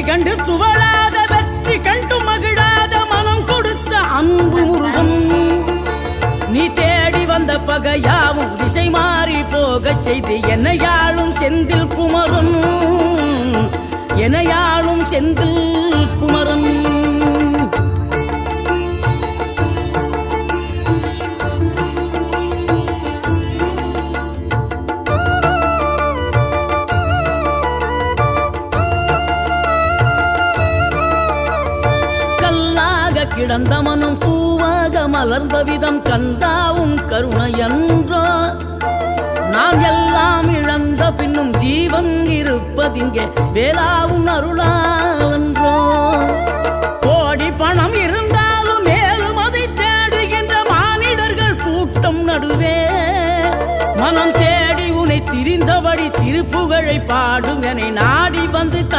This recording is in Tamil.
கண்டு துவளாத வெற்றி கண்டு மகிழாத மனம் கொடுத்த அன்பு முருகன் நீ தேடி வந்த பகையாவும் திசை மாறி போகச் செய்து என்னையாளும் செந்தில் குமரன் என்னையாளும் செந்தில் குமரன் கிடந்த மனம் பூவாக மலர்ந்த விதம் கந்தாவும் கருணையன்றோ நாம் எல்லாம் இழந்த பின்னும் ஜீவன் இருப்பதிங்கே வேளாவும் அருளாவென்றோ கோடி பணம் இருந்தாலும் மேலும் அதை தேடுகின்ற மானிடர்கள் கூட்டம் நடுவே மனம் தேடி உன்னை திரிந்தபடி திருப்புகழை பாடும் என நாடி வந்து